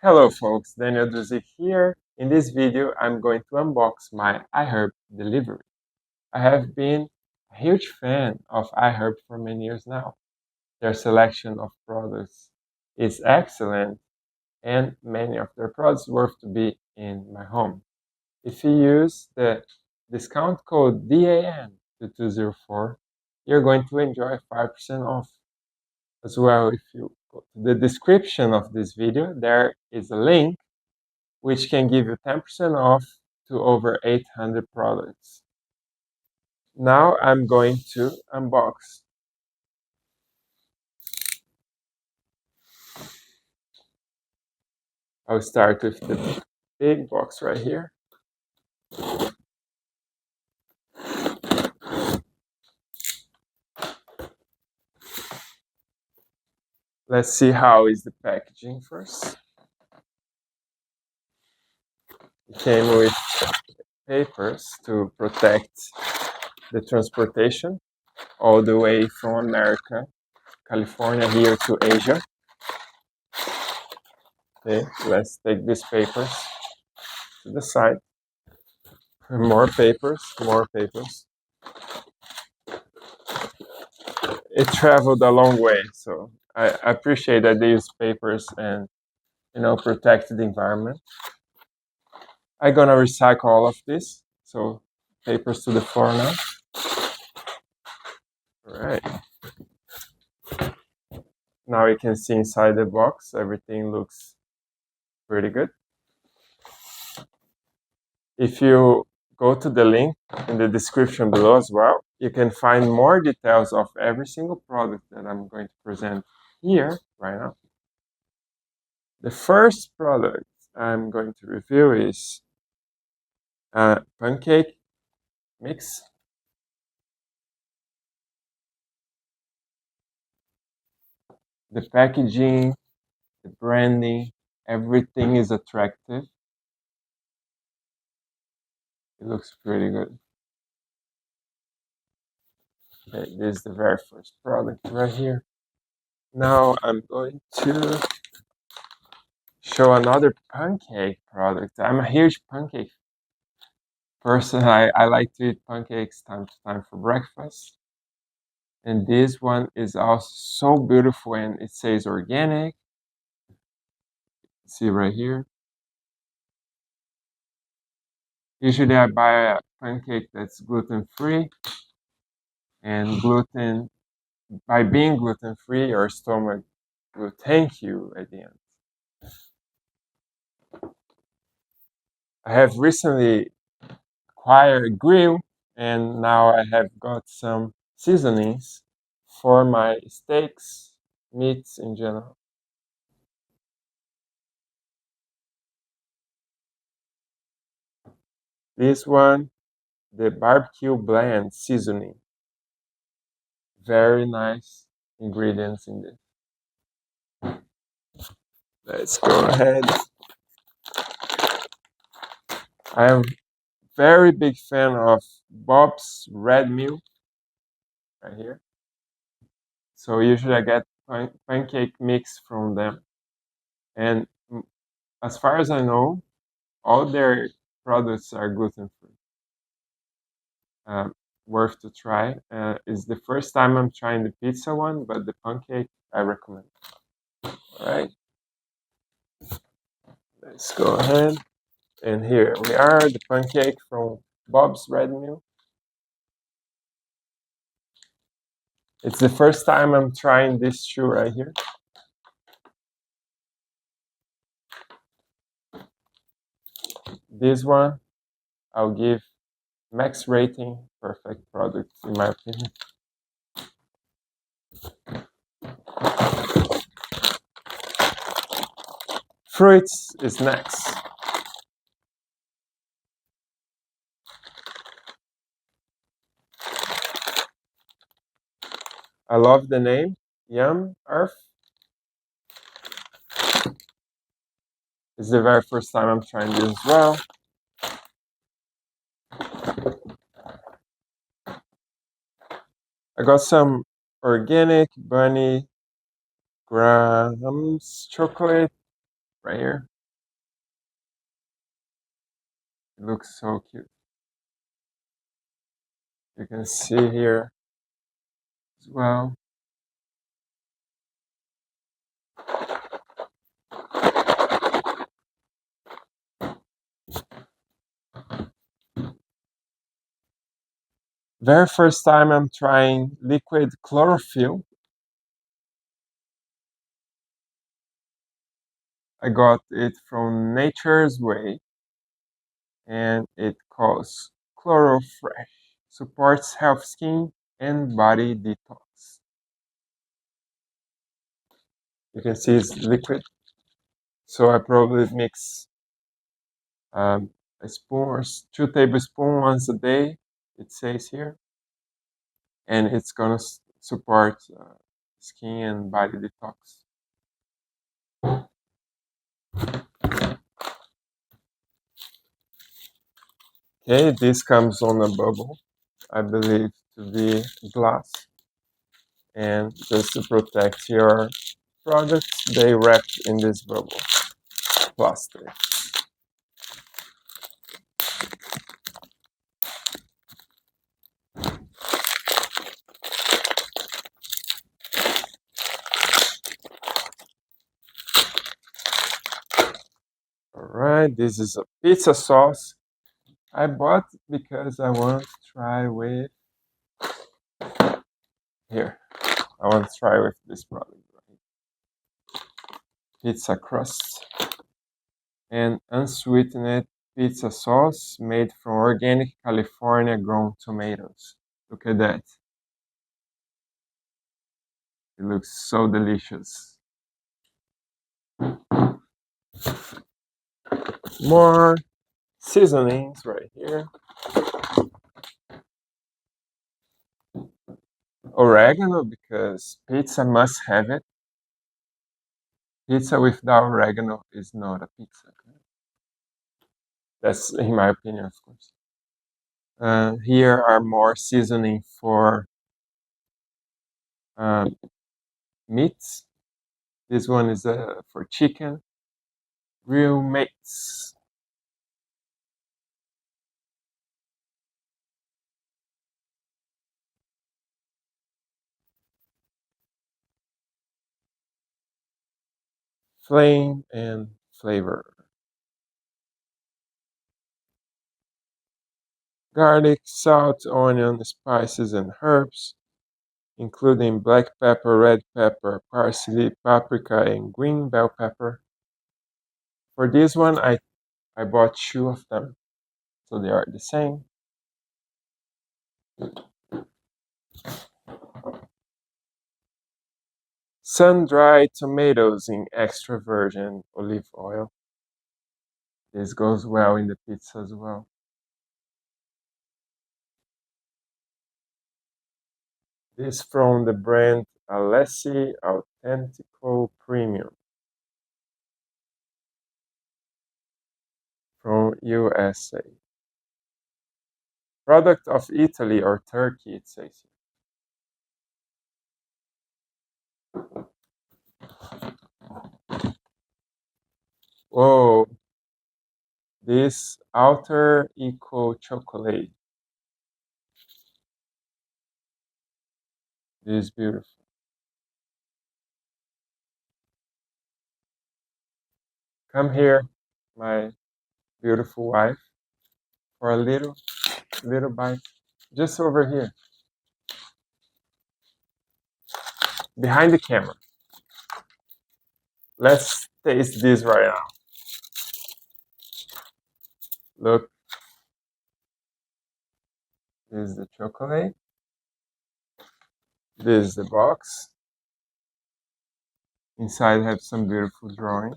Hello folks, Daniel Druzik here. In this video, I'm going to unbox my iHerb delivery. I have been a huge fan of iHerb for many years now. Their selection of products is excellent and many of their products worth to be in my home. If you use the discount code DAN2204, you're going to enjoy 5% off. As well, if you go to the description of this video, there is a link which can give you 10% off to over 800 products. Now I'm going to unbox. I'll start with the big box right here. Let's see how is the packaging first. It came with papers to protect the transportation all the way from America, California here to Asia. Okay, let's take these papers to the side. More papers, more papers. It traveled a long way, so I appreciate that they use papers and protect the environment. I'm gonna recycle all of this, so papers to the floor now. All right. Now you can see inside the box, everything looks pretty good. If you go to the link in the description below as well, you can find more details of every single product that I'm going to present here right now. The first product I'm going to review is a pancake mix. The packaging, the branding, everything is attractive. It looks pretty good. Okay, this is the very first product right here. Now I'm going to show another pancake product. I'm a huge pancake person. I like to eat pancakes time to time for breakfast. And this one is also so beautiful, and it says organic. See right here. Usually I buy a pancake that's gluten-free, and gluten, by being gluten-free, your stomach will thank you at the end. I have recently acquired a grill, and now I have got some seasonings for my steaks, meats in general. This one, the barbecue blend seasoning. Very nice ingredients in this. Let's go ahead. I am very big fan of Bob's red milk right here. So usually I get pancake mix from them. And as far as I know, all their products are gluten-free. Worth to try. It's the first time I'm trying the pizza one, but the pancake I recommend. All right. Let's go ahead. And here we are, the pancake from Bob's Red Mill. It's the first time I'm trying this shoe right here. This one, I'll give max rating, perfect product in my opinion. Fruits is next. I love the name, YumEarth. It's the very first time I'm trying this as well. I got some organic bunny grams chocolate right here. It looks so cute. You can see here as well. Very first time I'm trying liquid chlorophyll. I got it from Nature's Way, and it calls Chlorofresh. Supports health skin and body detox. You can see it's liquid, so I probably mix a spoon or 2 tablespoons once a day. It says here, and it's gonna support skin and body detox. Okay, this comes on a bubble, I believe to be glass, and just to protect your products, they wrap in this bubble plastic. Alright, this is a pizza sauce. I bought because I want to try with here. I want to try with this product. Pizza crust and unsweetened pizza sauce made from organic California grown tomatoes. Look at that. It looks so delicious. More seasonings right here. Oregano, because pizza must have it. Pizza without oregano is not a pizza. That's in my opinion, of course. Here are more seasoning for meats. This one is for chicken. Real mates. Flame and flavor. Garlic, salt, onion, spices, and herbs, including black pepper, red pepper, parsley, paprika, and green bell pepper. For this one, I bought 2 of them, so they are the same. Sun-dried tomatoes in extra virgin olive oil. This goes well in the pizza as well. This from the brand Alessi Authentico Premium from USA. Product of Italy or Turkey, it says here. Whoa, this Alter Eco chocolate. This is beautiful. Come here, my beautiful wife, for a little bite. Just over here, behind the camera. Let's taste this right now. Look, this is the chocolate. This is the box. Inside have some beautiful drawing.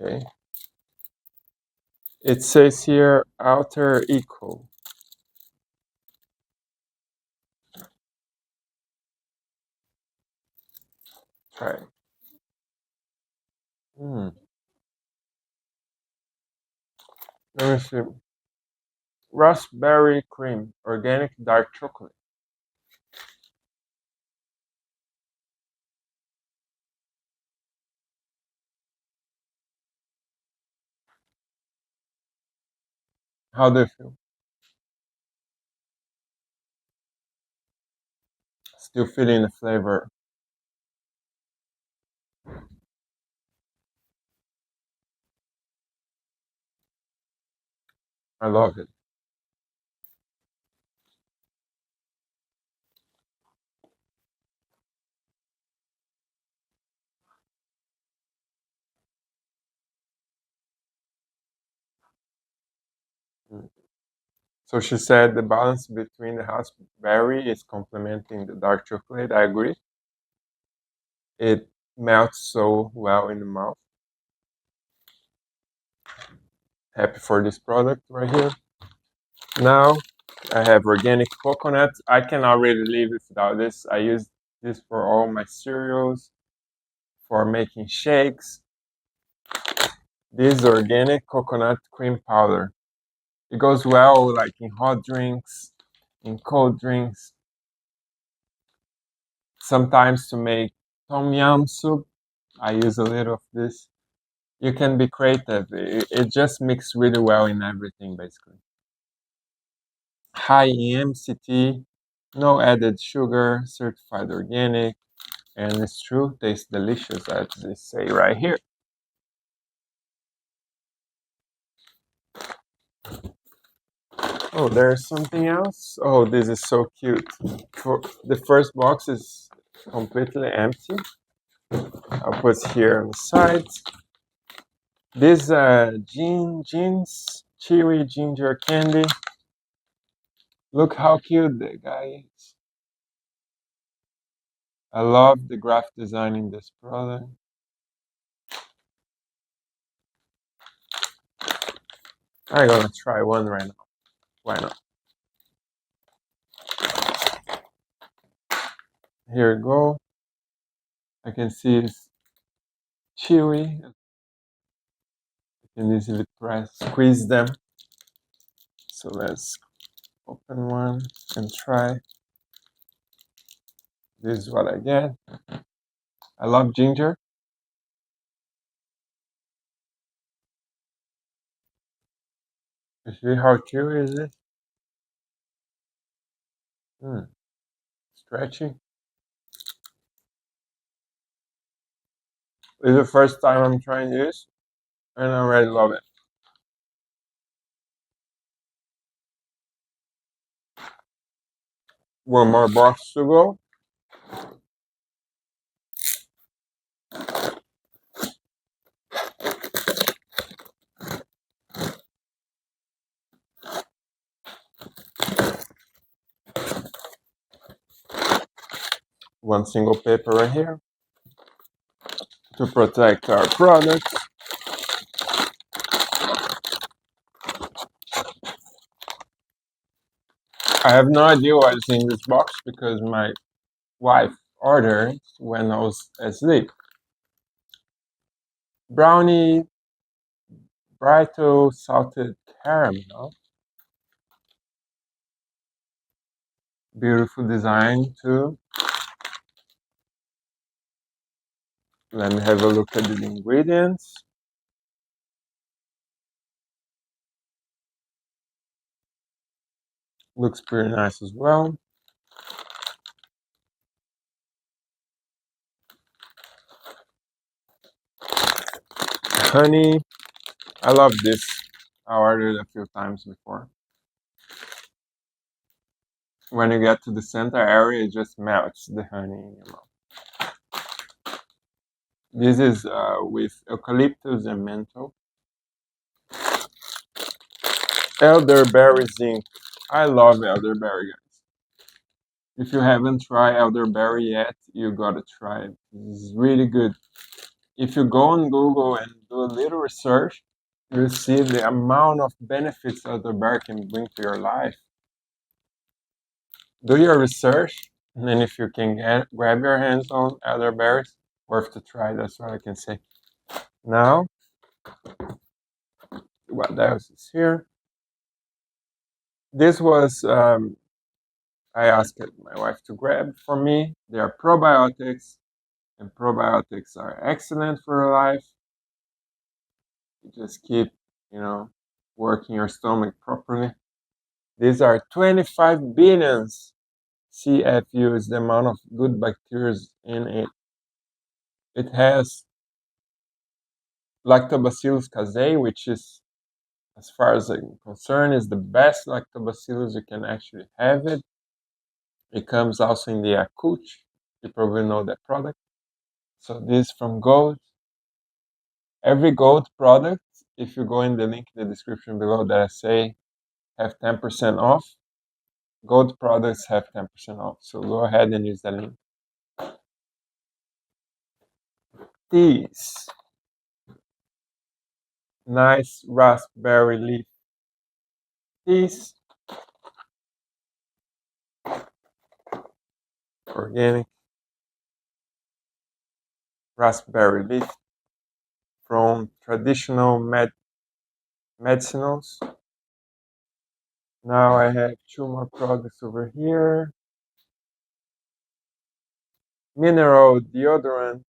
Okay. It says here Alter Eco. Try it. Let me see. Raspberry cream, organic dark chocolate. How do you feel? Still feeling the flavor. I love it. Mm. So she said the balance between the raspberry is complementing the dark chocolate. I agree. It melts so well in the mouth. Happy for this product right here. Now I have organic coconut. I cannot really live without this. I use this for all my cereals, for making shakes. This is organic coconut cream powder. It goes well like in hot drinks, in cold drinks, sometimes to make tom yum soup. I use a little of this. You can be creative. It just mixes really well in everything, basically. High in MCT, no added sugar, certified organic, and it's true, tastes delicious, as they say right here. Oh, there's something else. Oh, this is so cute. For the first box is completely empty. I'll put here on the side. This jeans chewy ginger candy. Look how cute the guy is. I love the graphic design in this product. I'm gonna try one right now. Why not? Here we go. I can see it's chewy. I can easily press, squeeze them. So let's open one and try. This is what I get. I love ginger. You see how chewy is it? Mm, stretchy. It's the first time I'm trying this, and I already love it. One more box to go. One single paper right here to protect our products. I have no idea what is in this box because my wife ordered when I was asleep. Brownie Brito salted caramel. Beautiful design too. Let me have a look at the ingredients. Looks pretty nice as well. Honey. I love this. I ordered a few times before. When you get to the center area, it just melts the honey in your mouth. This is with eucalyptus and menthol. Elderberry zinc. I love elderberry, guys. If you haven't tried elderberry yet, you gotta try it. It's really good. If you go on Google and do a little research, you'll see the amount of benefits elderberry can bring to your life. Do your research, and then if you can grab your hands on elderberries, worth to try. That's what I can say. Now, what else is here? This was I asked my wife to grab for me. They are probiotics, and probiotics are excellent for your life. You just keep, you know, working your stomach properly. These are 25 billions CFU is the amount of good bacteria in it. It has Lactobacillus casei, which is, as far as I'm concerned, is the best lactobacillus you can actually have it. It comes also in the Yakult. You probably know that product. So this from Gold. Every Gold product, if you go in the link in the description below that I say have 10% off, Gold products have 10% off. So go ahead and use that link. These nice raspberry leaf teas, organic raspberry leaf from traditional medicinals. Now I have two more products over here. Mineral deodorant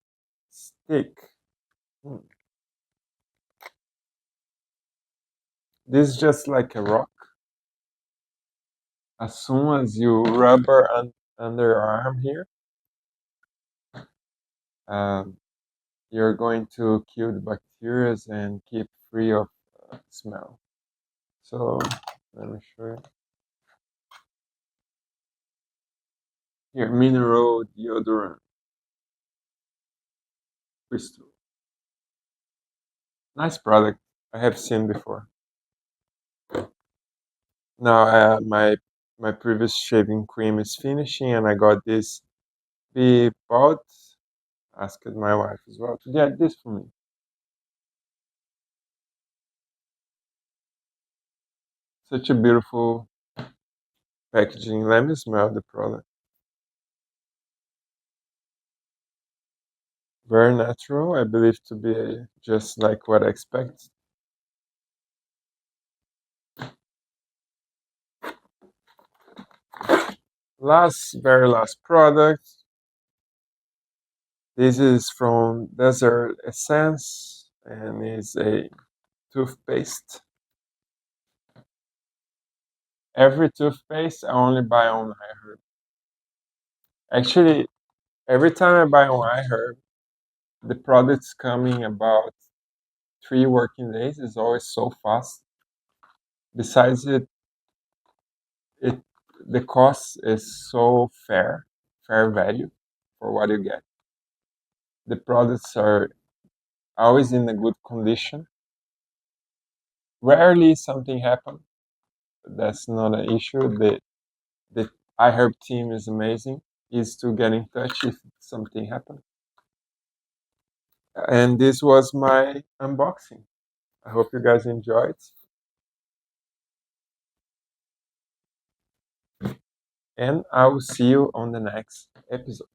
stick. This is just like a rock. As soon as you rub her under your arm here, you're going to kill the bacteria and keep free of smell. So let me show you. Here, mineral deodorant crystal. Nice product. I have seen before. Now my previous shaving cream is finishing, and I got this. We bought. Asked my wife as well to get this for me. Such a beautiful packaging. Let me smell the product. Very natural. I believe to be just like what I expect. Very last product. This is from Desert Essence and is a toothpaste. Every toothpaste I only buy on iHerb. Actually, every time I buy on iHerb, the product's coming about 3 working days. It's always so fast. Besides the cost is so fair value for what you get. The products are always in a good condition. Rarely something happens. That's not an issue. The iHerb team is amazing. Is to get in touch if something happens. And this was my unboxing. I hope you guys enjoyed. And I will see you on the next episode.